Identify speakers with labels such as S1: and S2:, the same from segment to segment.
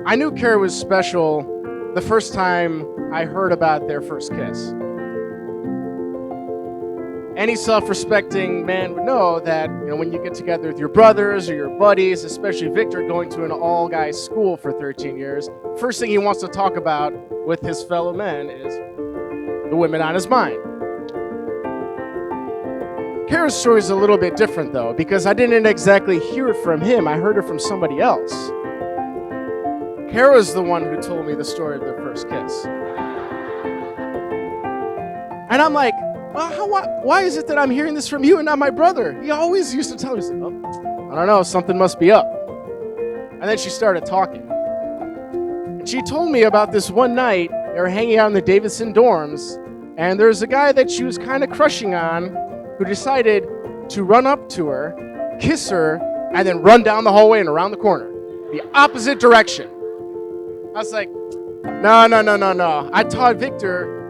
S1: I knew Kara was special the first time I heard about their first kiss. Any self-respecting man would know that, when you get together with your brothers or your buddies, especially Victor going to an all-guys school for 13 years, first thing he wants to talk about with his fellow men is the women on his mind. Kara's story is a little bit different, though, because I didn't exactly hear it from him. I heard it from somebody else. Kara's the one who told me the story of their first kiss. And I'm like, why is it that I'm hearing this from you and not my brother? He always used to tell me, I don't know, something must be up. And then she started talking. And she told me about this one night, they were hanging out in the Davidson dorms, and there's a guy that she was kind of crushing on who decided to run up to her, kiss her, and then run down the hallway and around the corner, the opposite direction. I was like, no. I taught Victor,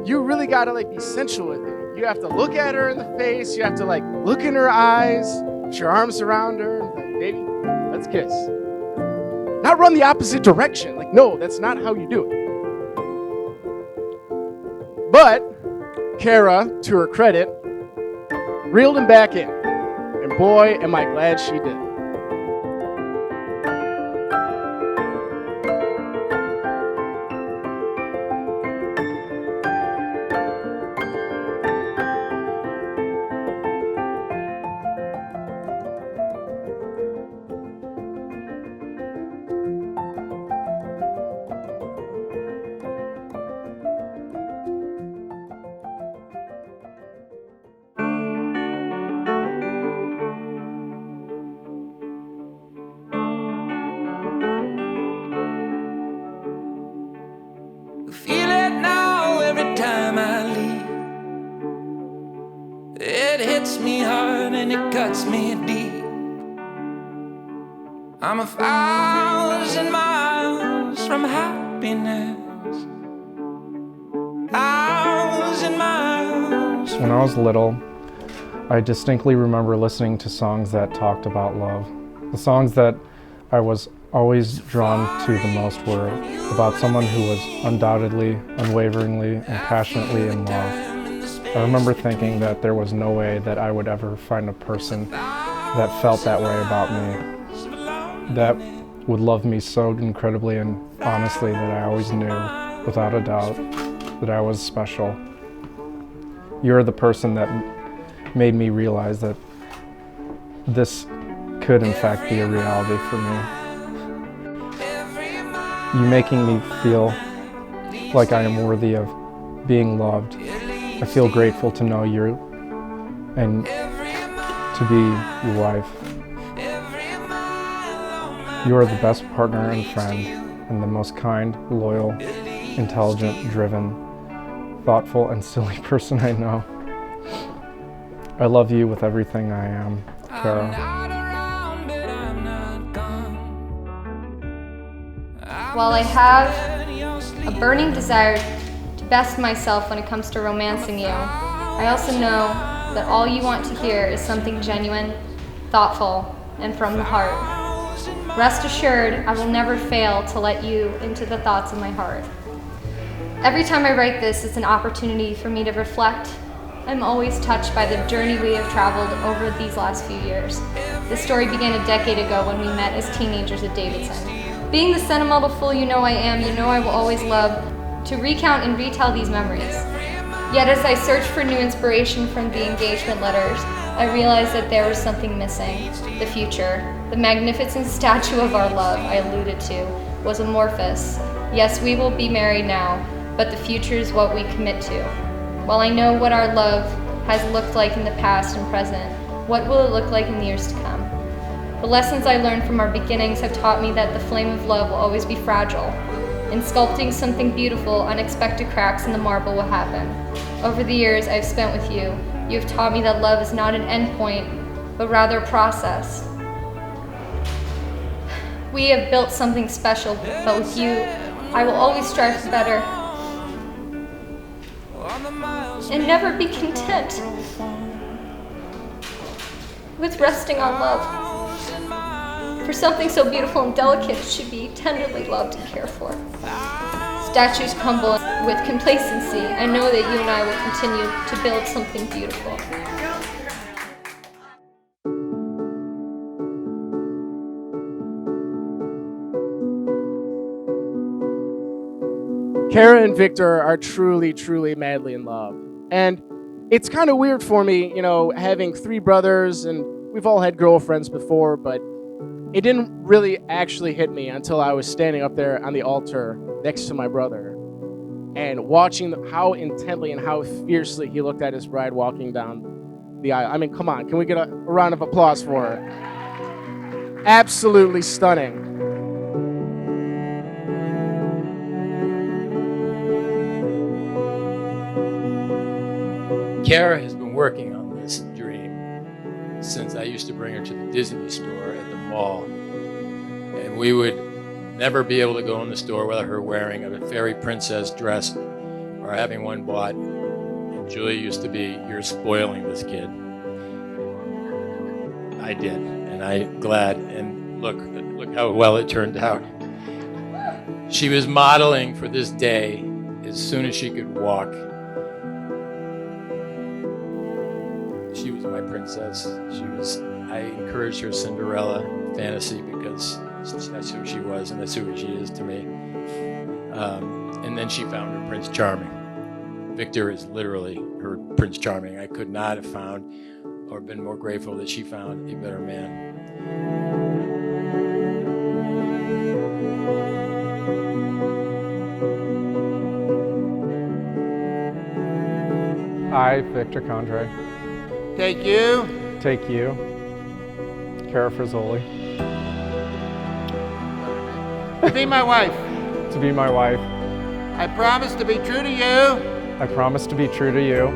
S1: you really gotta be sensual with it. You have to look at her in the face. You have to look in her eyes, put your arms around her, and baby, let's kiss. Not run the opposite direction. No, that's not how you do it. But Kara, to her credit, reeled him back in. And boy, am I glad she did.
S2: Feel it now every time I leave. It hits me hard and it cuts me deep. I'm 1,000 miles from happiness. 1,000 miles.
S3: When I was little, I distinctly remember listening to songs that talked about love. The songs that I was always drawn to the most were about someone who was undoubtedly, unwaveringly, and passionately in love. I remember thinking that there was no way that I would ever find a person that felt that way about me, that would love me so incredibly and honestly that I always knew, without a doubt, that I was special. You're the person that made me realize that this could in fact be a reality for me. You making me feel like I am worthy of being loved. I feel grateful to know you and to be your wife. You are the best partner and friend and the most kind, loyal, intelligent, driven, thoughtful, and silly person I know. I love you with everything I am, Kara.
S4: While I have a burning desire to best myself when it comes to romancing you, I also know that all you want to hear is something genuine, thoughtful, and from the heart. Rest assured, I will never fail to let you into the thoughts of my heart. Every time I write this, it's an opportunity for me to reflect. I'm always touched by the journey we have traveled over these last few years. This story began a decade ago when we met as teenagers at Davidson. Being the sentimental fool you know I am, you know I will always love to recount and retell these memories. Yet as I searched for new inspiration from the engagement letters, I realized that there was something missing. The future, the magnificent statue of our love I alluded to, was amorphous. Yes, we will be married now, but the future is what we commit to. While I know what our love has looked like in the past and present, what will it look like in the years to come? The lessons I learned from our beginnings have taught me that the flame of love will always be fragile. In sculpting something beautiful, unexpected cracks in the marble will happen. Over the years I've spent with you, you have taught me that love is not an endpoint, but rather a process. We have built something special, but with you, I will always strive for better and never be content with resting on love. For something so beautiful and delicate should be tenderly loved and cared for. Statues crumble with complacency. I know that you and I will continue to build something beautiful.
S1: Kara and Victor are truly, truly madly in love. And it's kind of weird for me, you know, having 3 brothers, and we've all had girlfriends before, but it didn't really actually hit me until I was standing up there on the altar next to my brother and watching how intently and how fiercely he looked at his bride walking down the aisle. I mean, come on, can we get a round of applause for her? Absolutely stunning.
S5: Kara has been working on this dream since I used to bring her to the Disney store at the mall. And we would never be able to go in the store without her wearing a fairy princess dress or having one bought. And Julie used to be, "You're spoiling this kid." I did, and I'm glad. And look how well it turned out. She was modeling for this day as soon as she could walk. She was my princess. I encouraged her Cinderella fantasy because that's who she was and that's who she is to me. And then she found her Prince Charming. Victor is literally her Prince Charming. I could not have found or been more grateful that she found a better man.
S3: I, Victor Condrey,
S6: Take you,
S3: take you, Kara Frizzoli,
S6: to be my wife.
S3: to be my wife.
S6: I promise to be true to you
S3: I promise to be true to you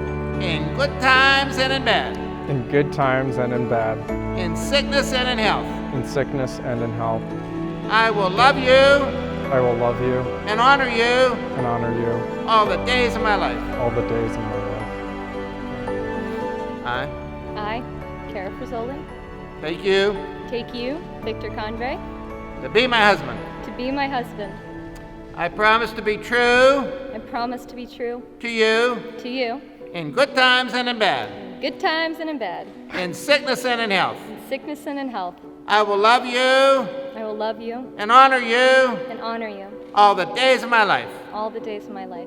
S6: in good times and in bad,
S3: in good times and in bad,
S6: in sickness and in health.
S3: in sickness and in health.
S6: I will love you
S3: I will love you
S6: and honor you
S3: and honor you
S6: all the days of my life.
S3: all the days of my life.
S4: I, Kara Frizzoli,
S6: Take you,
S4: take you, Victor Condrey,
S6: to be my husband.
S4: to be my husband.
S6: I promise to be true
S4: I promise to be true
S6: to you
S4: to you
S6: in good times and in bad,
S4: in good times and in bad,
S6: in sickness and in health.
S4: in sickness and in health.
S6: I will love you
S4: I will love you
S6: and honor you
S4: and honor you
S6: all the days of my life.
S4: all the days of my life.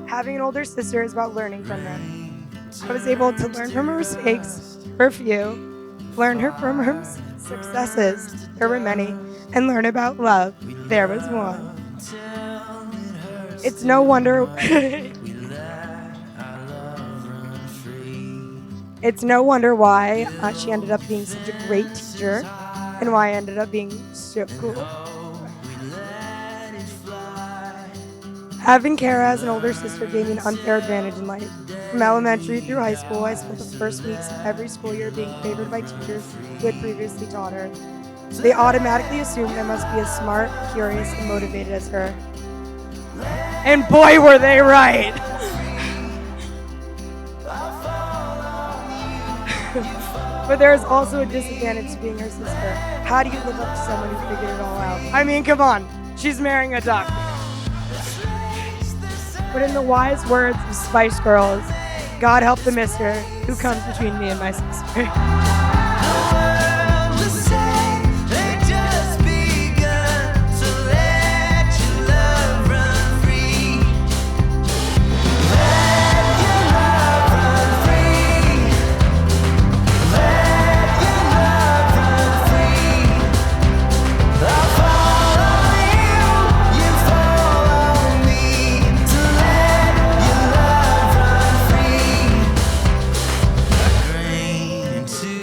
S7: Having an older sister is about learning from them. I was able to learn from her mistakes, her few, learn from her successes, there were many, and learn about love, there was one. It's no wonder it's no wonder why she ended up being such a great teacher and why I ended up being so cool. Having Kara as an older sister gave me an unfair advantage in life. From elementary through high school, I spent the first weeks of every school year being favored by teachers who had previously taught her. They automatically assumed I must be as smart, curious, and motivated as her. And boy, were they right! But there is also a disadvantage to being her sister. How do you live up to someone who figured it all out? I mean, come on, she's marrying a duck. But in the wise words of Spice Girls, God help the mister who comes between me and my sister.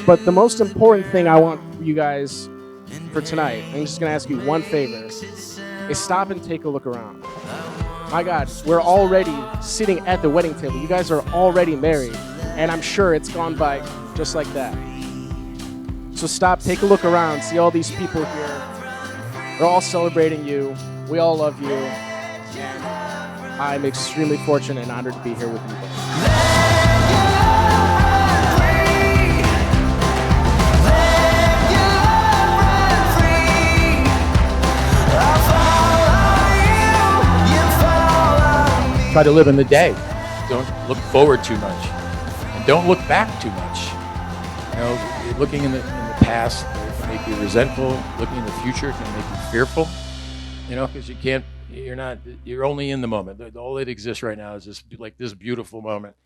S1: But the most important thing I want you guys for tonight, I'm just going to ask you one favor, is stop and take a look around. My God, we're already sitting at the wedding table. You guys are already married, and I'm sure it's gone by just like that. So stop, take a look around, see all these people here. They're all celebrating you. We all love you. And I'm extremely fortunate and honored to be here with you both.
S5: Try to live in the day. Don't look forward too much, and don't look back too much. You know, looking in the past can make you resentful. Looking in the future can make you fearful. You know, because you're only in the moment. All that exists right now is this beautiful moment.